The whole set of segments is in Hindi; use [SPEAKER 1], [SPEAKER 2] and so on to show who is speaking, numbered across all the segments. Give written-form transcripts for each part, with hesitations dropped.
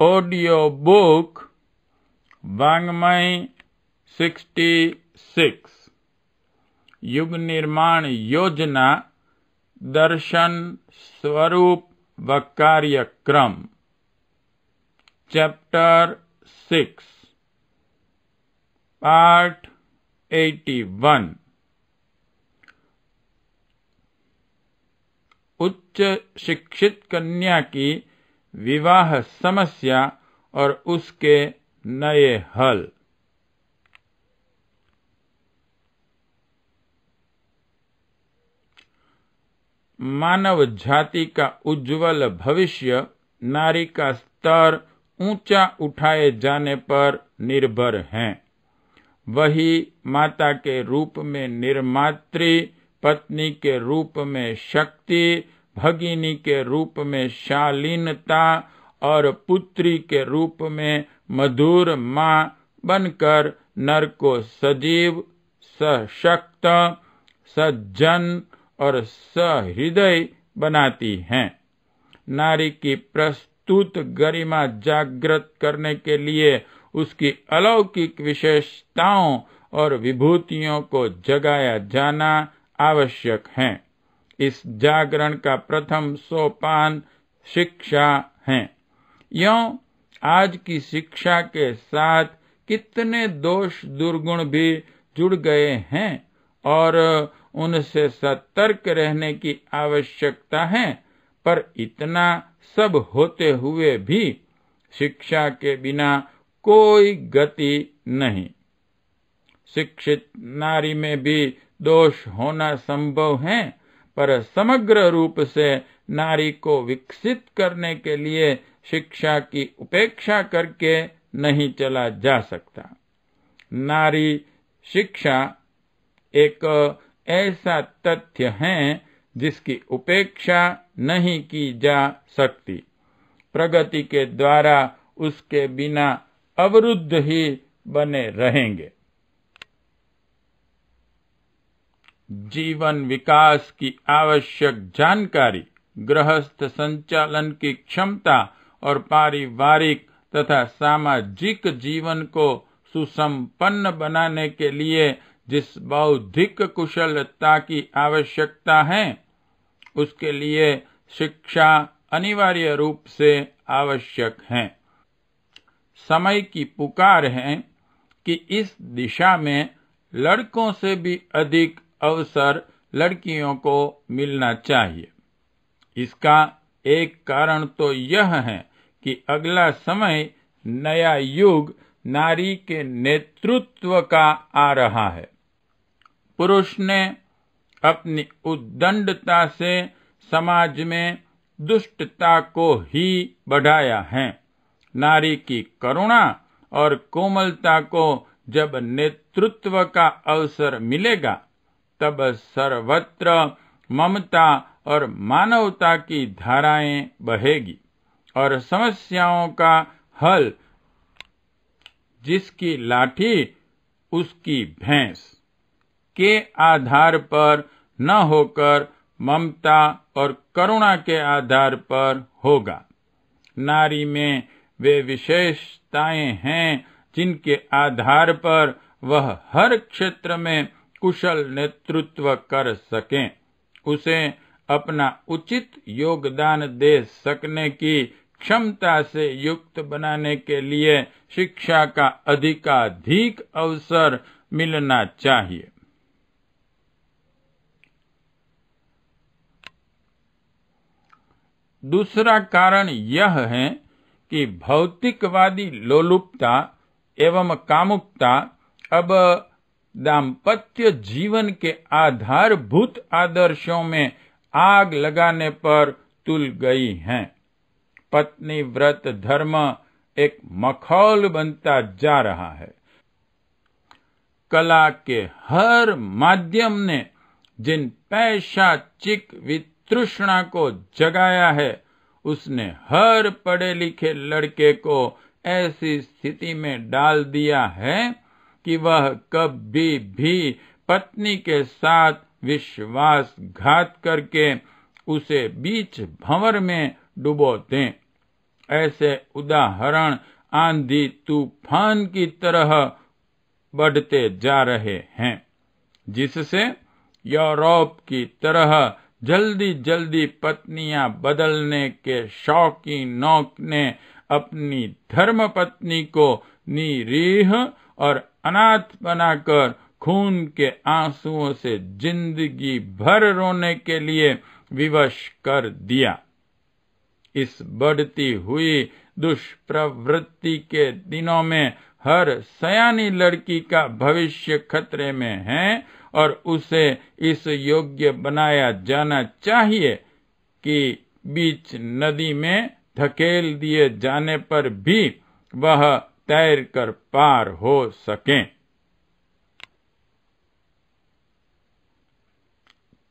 [SPEAKER 1] ऑडियो बुक वाङ्मय 66 युग निर्माण योजना दर्शन स्वरूप व कार्यक्रम चैप्टर 6 पार्ट 81 उच्च शिक्षित कन्या की विवाह समस्या और उसके नए हल। मानव जाति का उज्जवल भविष्य नारी का स्तर ऊंचा उठाए जाने पर निर्भर है। वही माता के रूप में निर्मात्री, पत्नी के रूप में शक्ति, भगिनी के रूप में शालीनता और पुत्री के रूप में मधुर माँ बनकर नर को सजीव, सशक्त, सज्जन और सहृदय बनाती हैं। नारी की प्रस्तुत गरिमा जागृत करने के लिए उसकी अलौकिक विशेषताओं और विभूतियों को जगाया जाना आवश्यक है। इस जागरण का प्रथम सोपान शिक्षा है। यों आज की शिक्षा के साथ कितने दोष दुर्गुण भी जुड़ गए हैं और उनसे सतर्क रहने की आवश्यकता है। पर इतना सब होते हुए भी शिक्षा के बिना कोई गति नहीं। शिक्षित नारी में भी दोष होना संभव है, पर समग्र रूप से नारी को विकसित करने के लिए शिक्षा की उपेक्षा करके नहीं चला जा सकता। नारी शिक्षा एक ऐसा तथ्य है जिसकी उपेक्षा नहीं की जा सकती। प्रगति के द्वारा उसके बिना अवरुद्ध ही बने रहेंगे। जीवन विकास की आवश्यक जानकारी, गृहस्थ संचालन की क्षमता और पारिवारिक तथा सामाजिक जीवन को सुसंपन्न बनाने के लिए जिस बौद्धिक कुशलता की आवश्यकता है, उसके लिए शिक्षा अनिवार्य रूप से आवश्यक है। समय की पुकार है कि इस दिशा में लड़कों से भी अधिक अवसर लड़कियों को मिलना चाहिए। इसका एक कारण तो यह है कि अगला समय, नया युग नारी के नेतृत्व का आ रहा है। पुरुष ने अपनी उद्दंडता से समाज में दुष्टता को ही बढ़ाया है। नारी की करुणा और कोमलता को जब नेतृत्व का अवसर मिलेगा, तब सर्वत्र ममता और मानवता की धाराएं बहेगी और समस्याओं का हल जिसकी लाठी उसकी भैंस के आधार पर न होकर ममता और करुणा के आधार पर होगा। नारी में वे विशेषताएं हैं जिनके आधार पर वह हर क्षेत्र में कुशल नेतृत्व कर सकें। उसे अपना उचित योगदान दे सकने की क्षमता से युक्त बनाने के लिए शिक्षा का अधिकाधिक अवसर मिलना चाहिए। दूसरा कारण यह है कि भौतिकवादी लोलुपता एवं कामुकता अब दाम्पत्य जीवन के आधारभूत आदर्शों में आग लगाने पर तुल गई हैं। पत्नी व्रत धर्म एक मखौल बनता जा रहा है। कला के हर माध्यम ने जिन पैशाचिक वितृष्णा को जगाया है, उसने हर पढ़े लिखे लड़के को ऐसी स्थिति में डाल दिया है कि वह कभी भी पत्नी के साथ विश्वासघात करके उसे बीच भंवर में डुबो दें। ऐसे उदाहरण आंधी तूफान की तरह बढ़ते जा रहे हैं, जिससे यूरोप की तरह जल्दी जल्दी पत्नियां बदलने के शौकीनों ने अपनी धर्म पत्नी को निरीह और अनाथ बनाकर खून के आंसुओं से जिंदगी भर रोने के लिए विवश कर दिया। इस बढ़ती हुई दुष्प्रवृत्ति के दिनों में हर सयानी लड़की का भविष्य खतरे में है और उसे इस योग्य बनाया जाना चाहिए कि बीच नदी में धकेल दिए जाने पर भी वह तैरकर पार हो सके।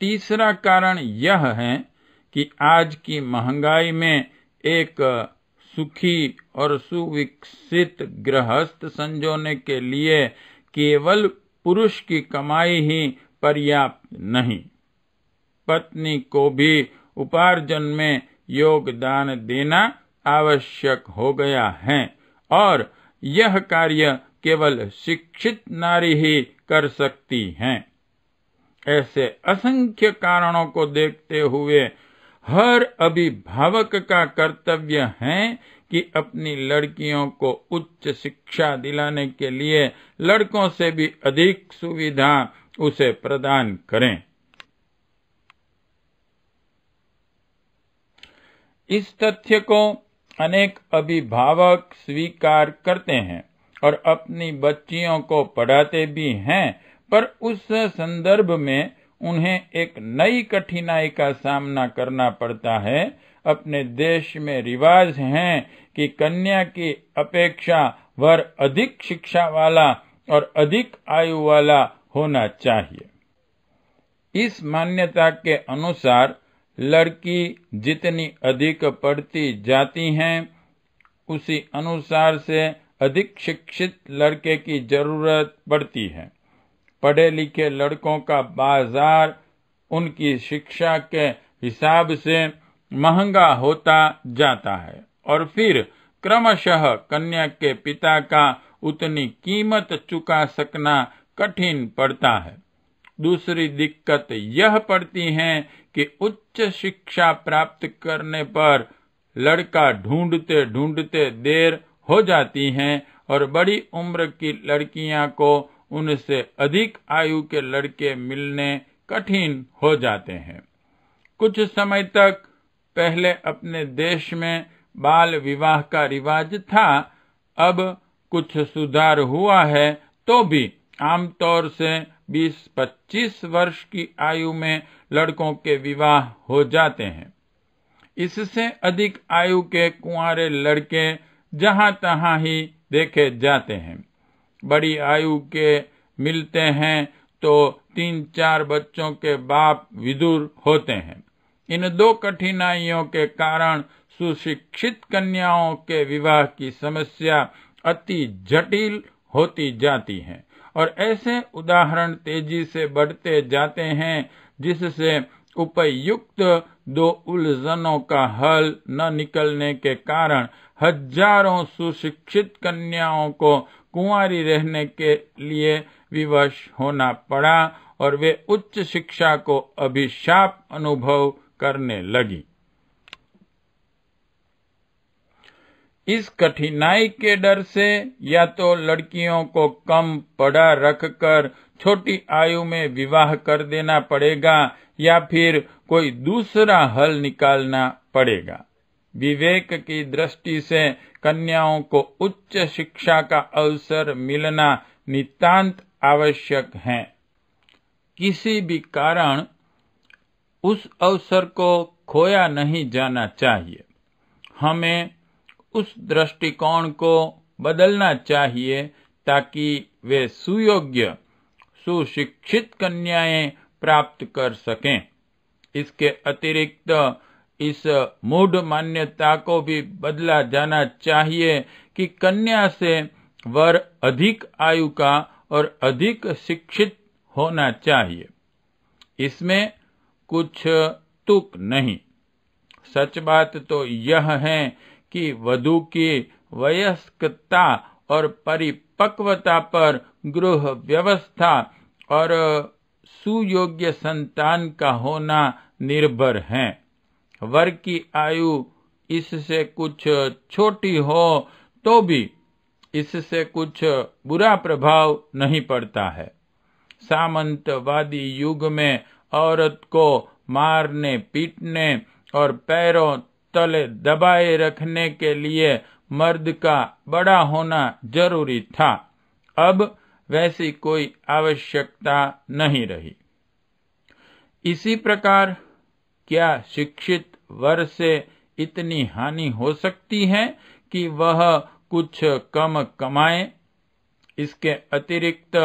[SPEAKER 1] तीसरा कारण यह है कि आज की महंगाई में एक सुखी और सुविकसित गृहस्थ संजोने के लिए केवल पुरुष की कमाई ही पर्याप्त नहीं, पत्नी को भी उपार्जन में योगदान देना आवश्यक हो गया है और यह कार्य केवल शिक्षित नारी ही कर सकती हैं। ऐसे असंख्य कारणों को देखते हुए हर अभिभावक का कर्तव्य है कि अपनी लड़कियों को उच्च शिक्षा दिलाने के लिए लड़कों से भी अधिक सुविधा उसे प्रदान करें। इस तथ्य को अनेक अभिभावक स्वीकार करते हैं और अपनी बच्चियों को पढ़ाते भी हैं, पर उस संदर्भ में उन्हें एक नई कठिनाई का सामना करना पड़ता है। अपने देश में रिवाज है कि कन्या की अपेक्षा वर अधिक शिक्षा वाला और अधिक आयु वाला होना चाहिए। इस मान्यता के अनुसार लड़की जितनी अधिक पढ़ती जाती हैं, उसी अनुसार से अधिक शिक्षित लड़के की जरूरत पड़ती है। पढ़े लिखे लड़कों का बाजार उनकी शिक्षा के हिसाब से महंगा होता जाता है और फिर क्रमशः कन्या के पिता का उतनी कीमत चुका सकना कठिन पड़ता है। दूसरी दिक्कत यह पड़ती है कि उच्च शिक्षा प्राप्त करने पर लड़का ढूंढते ढूंढते देर हो जाती है और बड़ी उम्र की लड़कियां को उनसे अधिक आयु के लड़के मिलने कठिन हो जाते हैं। कुछ समय तक पहले अपने देश में बाल विवाह का रिवाज था, अब कुछ सुधार हुआ है, तो भी आमतौर से 20-25 वर्ष की आयु में लड़कों के विवाह हो जाते हैं। इससे अधिक आयु के कुंवारे लड़के जहां तहां ही देखे जाते हैं। बड़ी आयु के मिलते हैं तो 3-4 बच्चों के बाप विदुर होते हैं। इन दो कठिनाइयों के कारण सुशिक्षित कन्याओं के विवाह की समस्या अति जटिल होती जाती है और ऐसे उदाहरण तेजी से बढ़ते जाते हैं, जिससे उपयुक्त दो उलझनों का हल न निकलने के कारण हजारों सुशिक्षित कन्याओं को कुंवारी रहने के लिए विवश होना पड़ा और वे उच्च शिक्षा को अभिशाप अनुभव करने लगी। इस कठिनाई के डर से या तो लड़कियों को कम पढ़ा रखकर छोटी आयु में विवाह कर देना पड़ेगा या फिर कोई दूसरा हल निकालना पड़ेगा। विवेक की दृष्टि से कन्याओं को उच्च शिक्षा का अवसर मिलना नितांत आवश्यक है। किसी भी कारण उस अवसर को खोया नहीं जाना चाहिए। हमें उस दृष्टिकोण को बदलना चाहिए ताकि वे सुयोग्य सुशिक्षित कन्याएं प्राप्त कर सकें। इसके अतिरिक्त इस मूढ़ मान्यता को भी बदला जाना चाहिए कि कन्या से वर अधिक आयु का और अधिक शिक्षित होना चाहिए। इसमें कुछ तुक नहीं। सच बात तो यह है कि वधू की वयस्कता और परिपक्वता पर गृह व्यवस्था और सुयोग्य संतान का होना निर्भर है। वर की आयु इससे कुछ छोटी हो तो भी इससे कुछ बुरा प्रभाव नहीं पड़ता है। सामंतवादी युग में औरत को मारने, पीटने और पैरों तले दबाए रखने के लिए मर्द का बड़ा होना जरूरी था। अब वैसी कोई आवश्यकता नहीं रही। इसी प्रकार क्या शिक्षित वर से इतनी हानि हो सकती है कि वह कुछ कम कमाए? इसके अतिरिक्त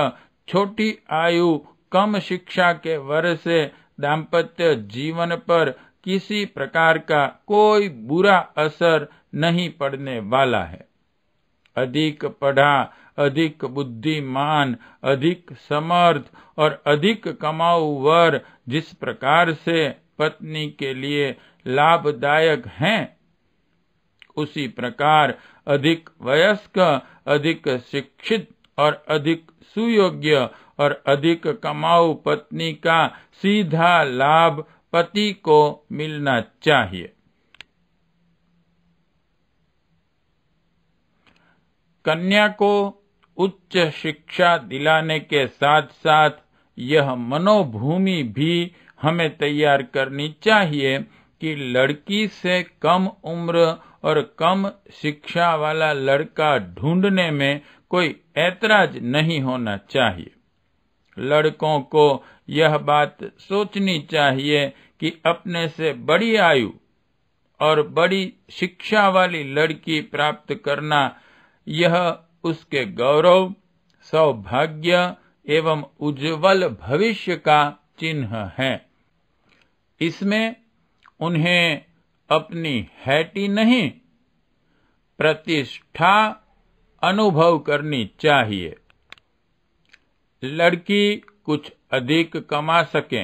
[SPEAKER 1] छोटी आयु, कम शिक्षा के वर से दाम्पत्य जीवन पर किसी प्रकार का कोई बुरा असर नहीं पड़ने वाला है। अधिक पढ़ा, अधिक बुद्धिमान, अधिक समर्थ और अधिक कमाऊ वर जिस प्रकार से पत्नी के लिए लाभदायक हैं, उसी प्रकार अधिक वयस्क, अधिक शिक्षित और अधिक सुयोग्य और अधिक कमाऊ पत्नी का सीधा लाभ पति को मिलना चाहिए। कन्या को उच्च शिक्षा दिलाने के साथ साथ यह मनोभूमि भी हमें तैयार करनी चाहिए कि लड़की से कम उम्र और कम शिक्षा वाला लड़का ढूंढने में कोई ऐतराज नहीं होना चाहिए। लड़कों को यह बात सोचनी चाहिए कि अपने से बड़ी आयु और बड़ी शिक्षा वाली लड़की प्राप्त करना यह उसके गौरव, सौभाग्य एवं उज्जवल भविष्य का चिन्ह है। इसमें उन्हें अपनी हैटी नहीं, प्रतिष्ठा अनुभव करनी चाहिए। लड़की कुछ अधिक कमा सके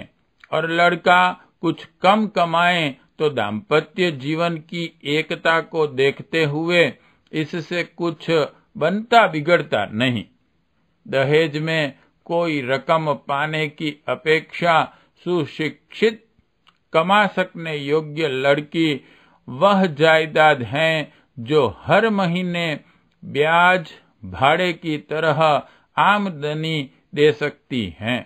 [SPEAKER 1] और लड़का कुछ कम कमाए तो दाम्पत्य जीवन की एकता को देखते हुए इससे कुछ बनता बिगड़ता नहीं। दहेज में कोई रकम पाने की अपेक्षा सुशिक्षित, कमा सकने योग्य लड़की वह जायदाद है जो हर महीने ब्याज भाड़े की तरह आमदनी दे सकती है।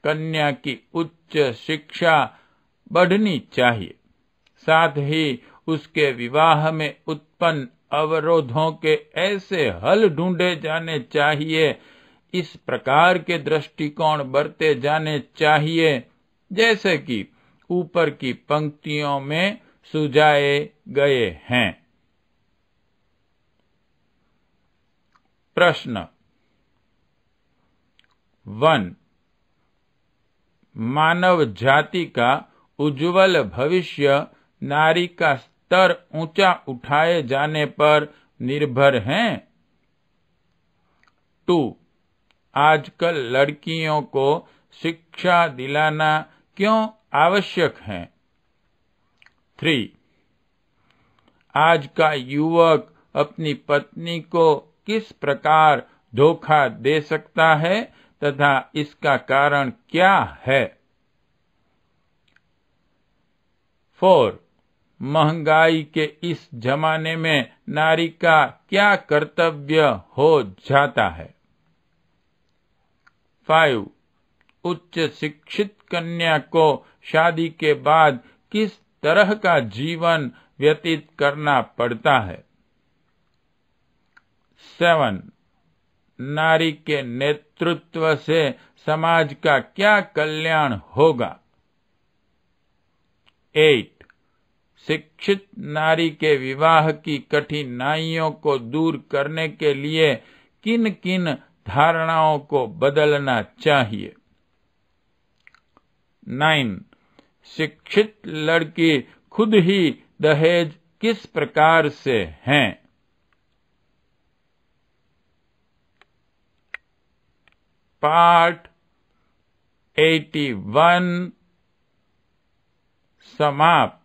[SPEAKER 1] कन्या की उच्च शिक्षा बढ़नी चाहिए, साथ ही उसके विवाह में उत्पन्न अवरोधों के ऐसे हल ढूंढे जाने चाहिए, इस प्रकार के दृष्टिकोण बरते जाने चाहिए जैसे कि ऊपर की पंक्तियों में सुझाए गए हैं। प्रश्न 1. मानव जाति का उज्जवल भविष्य नारी का स्तर ऊंचा उठाए जाने पर निर्भर है। 2. आजकल लड़कियों को शिक्षा दिलाना क्यों आवश्यक है? 3. आज का युवक अपनी पत्नी को किस प्रकार धोखा दे सकता है तथा इसका कारण क्या है? 4. महंगाई के इस जमाने में नारी का क्या कर्तव्य हो जाता है? 5. उच्च शिक्षित कन्या को शादी के बाद किस तरह का जीवन व्यतीत करना पड़ता है? 7. नारी के नेतृत्व से समाज का क्या कल्याण होगा? 8. शिक्षित नारी के विवाह की कठिनाइयों को दूर करने के लिए किन किन धारणाओं को बदलना चाहिए? 9. शिक्षित लड़की खुद ही दहेज किस प्रकार से हैं? पाठ 81 समाप्त।